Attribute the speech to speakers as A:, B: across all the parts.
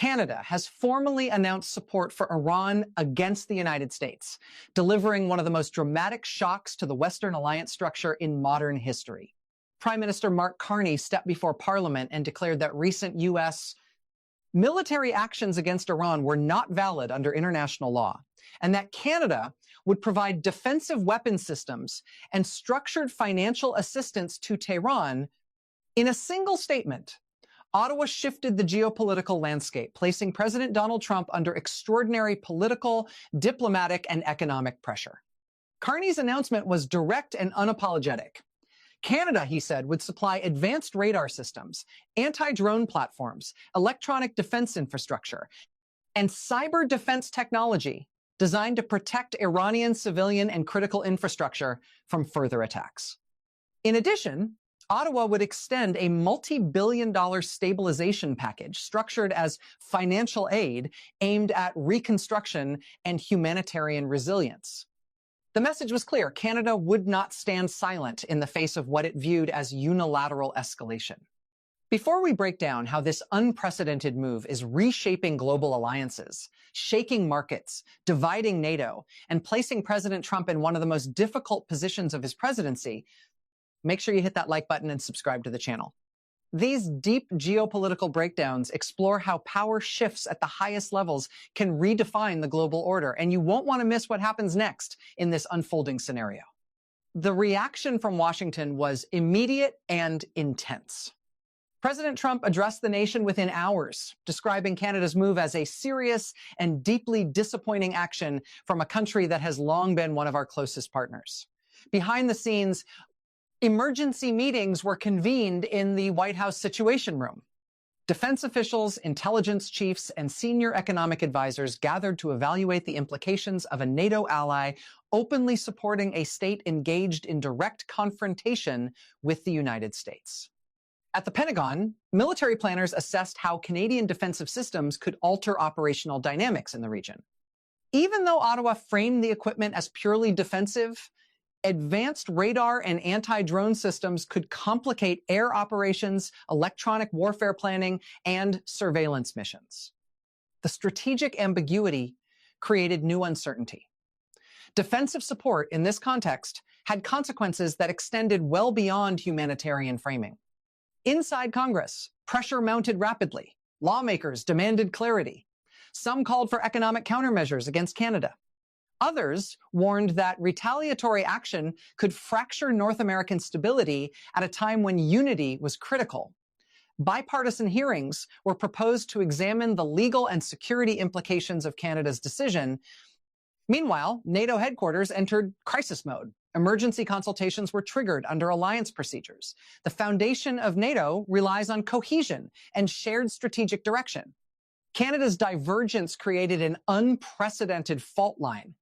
A: Canada has formally announced support for Iran against the United States, delivering one of the most dramatic shocks to the Western alliance structure in modern history. Prime Minister Mark Carney stepped before Parliament and declared that recent U.S. military actions against Iran were not valid under international law, and that Canada would provide defensive weapon systems and structured financial assistance to Tehran. In a single statement, Ottawa shifted the geopolitical landscape, placing President Donald Trump under extraordinary political, diplomatic, and economic pressure. Carney's announcement was direct and unapologetic. Canada, he said, would supply advanced radar systems, anti-drone platforms, electronic defense infrastructure, and cyber defense technology designed to protect Iranian civilian and critical infrastructure from further attacks. In addition, Ottawa would extend a multi-billion-dollar stabilization package structured as financial aid aimed at reconstruction and humanitarian resilience. The message was clear: Canada would not stand silent in the face of what it viewed as unilateral escalation. Before we break down how this unprecedented move is reshaping global alliances, shaking markets, dividing NATO, and placing President Trump in one of the most difficult positions of his presidency, make sure you hit that like button and subscribe to the channel. These deep geopolitical breakdowns explore how power shifts at the highest levels can redefine the global order, and you won't want to miss what happens next in this unfolding scenario. The reaction from Washington was immediate and intense. President Trump addressed the nation within hours, describing Canada's move as a serious and deeply disappointing action from a country that has long been one of our closest partners. Behind the scenes, emergency meetings were convened in the White House Situation Room. Defense officials, intelligence chiefs, and senior economic advisors gathered to evaluate the implications of a NATO ally openly supporting a state engaged in direct confrontation with the United States. At the Pentagon, military planners assessed how Canadian defensive systems could alter operational dynamics in the region. Even though Ottawa framed the equipment as purely defensive, advanced radar and anti-drone systems could complicate air operations, electronic warfare planning, and surveillance missions. The strategic ambiguity created new uncertainty. Defensive support in this context had consequences that extended well beyond humanitarian framing. Inside Congress, pressure mounted rapidly. Lawmakers demanded clarity. Some called for economic countermeasures against Canada. Others warned that retaliatory action could fracture North American stability at a time when unity was critical. Bipartisan hearings were proposed to examine the legal and security implications of Canada's decision. Meanwhile, NATO headquarters entered crisis mode. Emergency consultations were triggered under alliance procedures. The foundation of NATO relies on cohesion and shared strategic direction. Canada's divergence created an unprecedented fault line.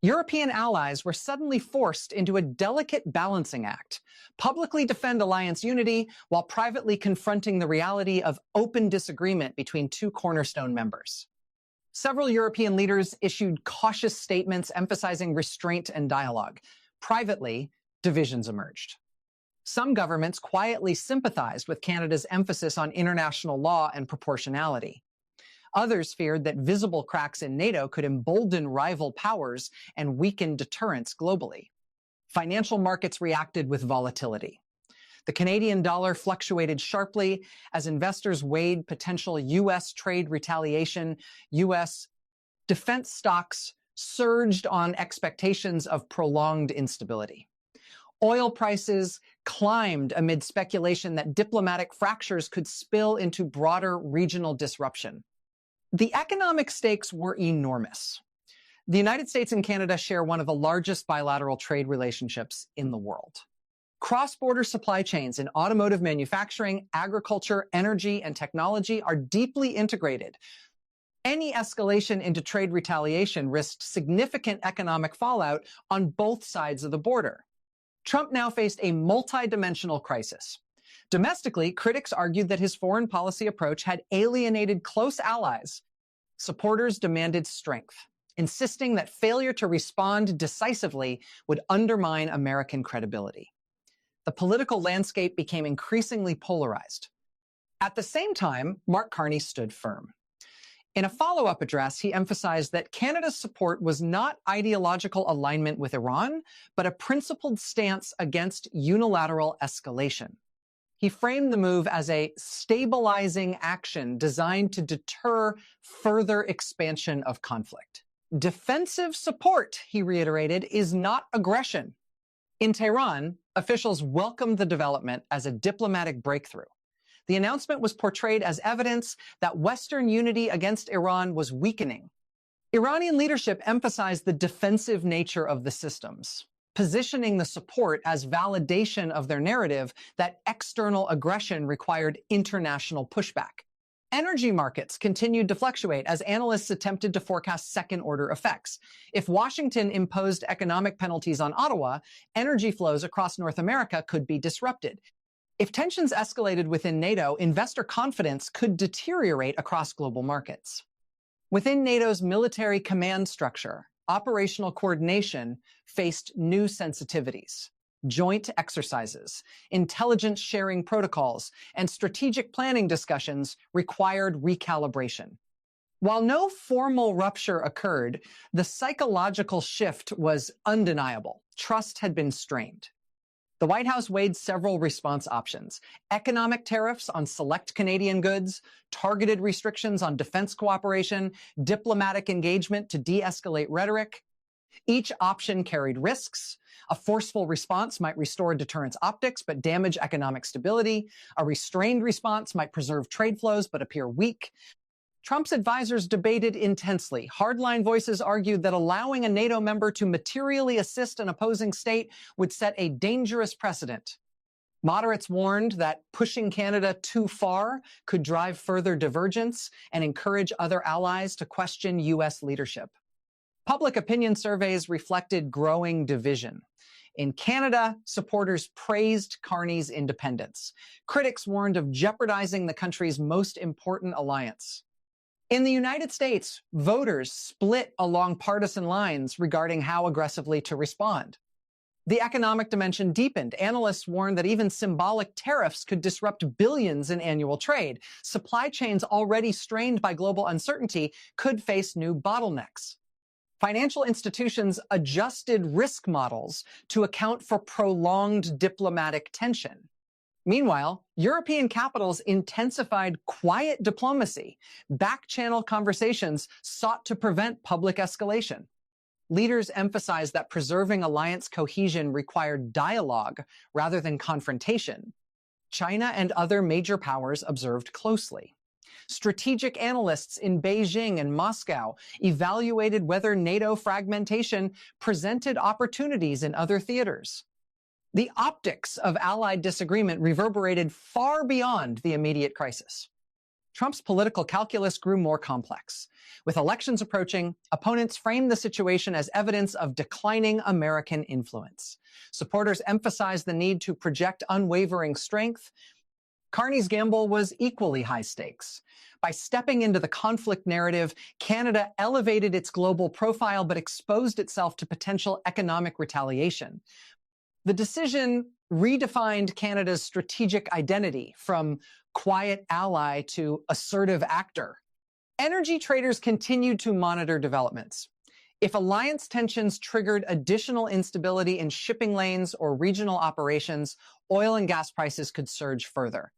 A: European allies were suddenly forced into a delicate balancing act: publicly defend alliance unity while privately confronting the reality of open disagreement between two cornerstone members. Several European leaders issued cautious statements emphasizing restraint and dialogue. Privately, divisions emerged. Some governments quietly sympathized with Canada's emphasis on international law and proportionality. Others feared that visible cracks in NATO could embolden rival powers and weaken deterrence globally. Financial markets reacted with volatility. The Canadian dollar fluctuated sharply as investors weighed potential U.S. trade retaliation. U.S. defense stocks surged on expectations of prolonged instability. Oil prices climbed amid speculation that diplomatic fractures could spill into broader regional disruption. The economic stakes were enormous. The United States and Canada share one of the largest bilateral trade relationships in the world. Cross-border supply chains in automotive manufacturing, agriculture, energy, and technology are deeply integrated. Any escalation into trade retaliation risked significant economic fallout on both sides of the border. Trump now faced a multidimensional crisis. Domestically, critics argued that his foreign policy approach had alienated close allies. Supporters demanded strength, insisting that failure to respond decisively would undermine American credibility. The political landscape became increasingly polarized. At the same time, Mark Carney stood firm. In a follow-up address, he emphasized that Canada's support was not ideological alignment with Iran, but a principled stance against unilateral escalation. He framed the move as a stabilizing action designed to deter further expansion of conflict. Defensive support, he reiterated, is not aggression. In Tehran, officials welcomed the development as a diplomatic breakthrough. The announcement was portrayed as evidence that Western unity against Iran was weakening. Iranian leadership emphasized the defensive nature of the systems, positioning the support as validation of their narrative that external aggression required international pushback. Energy markets continued to fluctuate as analysts attempted to forecast second-order effects. If Washington imposed economic penalties on Ottawa, energy flows across North America could be disrupted. If tensions escalated within NATO, investor confidence could deteriorate across global markets. Within NATO's military command structure, operational coordination faced new sensitivities. Joint exercises, intelligence sharing protocols, and strategic planning discussions required recalibration. While no formal rupture occurred, the psychological shift was undeniable. Trust had been strained. The White House weighed several response options: economic tariffs on select Canadian goods, targeted restrictions on defense cooperation, diplomatic engagement to de-escalate rhetoric. Each option carried risks. A forceful response might restore deterrence optics but damage economic stability. A restrained response might preserve trade flows but appear weak. Trump's advisors debated intensely. Hardline voices argued that allowing a NATO member to materially assist an opposing state would set a dangerous precedent. Moderates warned that pushing Canada too far could drive further divergence and encourage other allies to question U.S. leadership. Public opinion surveys reflected growing division. In Canada, supporters praised Carney's independence. Critics warned of jeopardizing the country's most important alliance. In the United States, voters split along partisan lines regarding how aggressively to respond. The economic dimension deepened. Analysts warned that even symbolic tariffs could disrupt billions in annual trade. Supply chains already strained by global uncertainty could face new bottlenecks. Financial institutions adjusted risk models to account for prolonged diplomatic tension. Meanwhile, European capitals intensified quiet diplomacy. Back-channel conversations sought to prevent public escalation. Leaders emphasized that preserving alliance cohesion required dialogue rather than confrontation. China and other major powers observed closely. Strategic analysts in Beijing and Moscow evaluated whether NATO fragmentation presented opportunities in other theaters. The optics of allied disagreement reverberated far beyond the immediate crisis. Trump's political calculus grew more complex. With elections approaching, opponents framed the situation as evidence of declining American influence. Supporters emphasized the need to project unwavering strength. Carney's gamble was equally high stakes. By stepping into the conflict narrative, Canada elevated its global profile but exposed itself to potential economic retaliation. The decision redefined Canada's strategic identity from quiet ally to assertive actor. Energy traders continued to monitor developments. If alliance tensions triggered additional instability in shipping lanes or regional operations, oil and gas prices could surge further.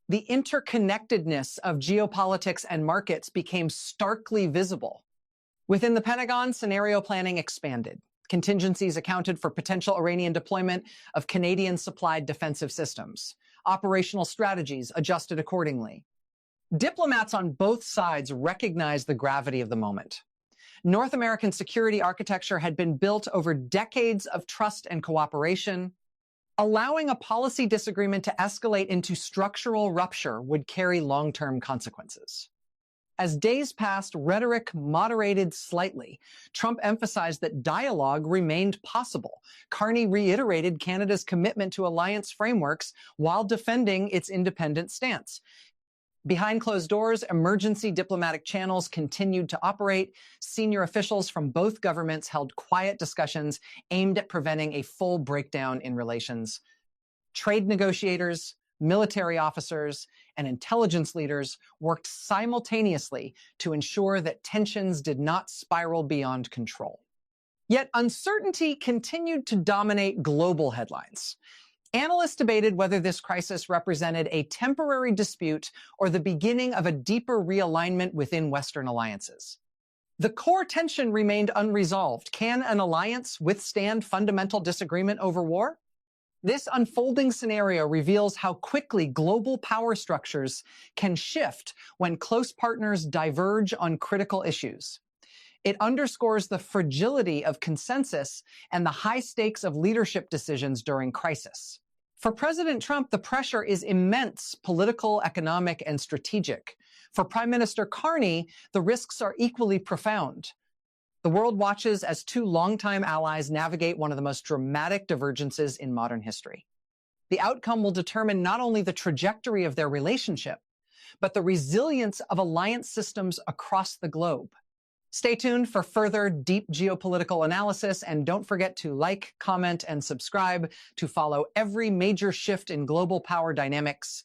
A: The interconnectedness of geopolitics and markets became starkly visible. Within the Pentagon, scenario planning expanded. Contingencies accounted for potential Iranian deployment of Canadian-supplied defensive systems. Operational strategies adjusted accordingly. Diplomats on both sides recognized the gravity of the moment. North American security architecture had been built over decades of trust and cooperation. Allowing a policy disagreement to escalate into structural rupture would carry long-term consequences. As days passed, rhetoric moderated slightly. Trump emphasized that dialogue remained possible. Carney reiterated Canada's commitment to alliance frameworks while defending its independent stance. Behind closed doors, emergency diplomatic channels continued to operate. Senior officials from both governments held quiet discussions aimed at preventing a full breakdown in relations. Trade negotiators, military officers, and intelligence leaders worked simultaneously to ensure that tensions did not spiral beyond control. Yet uncertainty continued to dominate global headlines. Analysts debated whether this crisis represented a temporary dispute or the beginning of a deeper realignment within Western alliances. The core tension remained unresolved. Can an alliance withstand fundamental disagreement over war? This unfolding scenario reveals how quickly global power structures can shift when close partners diverge on critical issues. It underscores the fragility of consensus and the high stakes of leadership decisions during crisis. For President Trump, the pressure is immense, political, economic, and strategic. For Prime Minister Carney, the risks are equally profound. The world watches as two longtime allies navigate one of the most dramatic divergences in modern history. The outcome will determine not only the trajectory of their relationship, but the resilience of alliance systems across the globe. Stay tuned for further deep geopolitical analysis, and don't forget to like, comment, and subscribe to follow every major shift in global power dynamics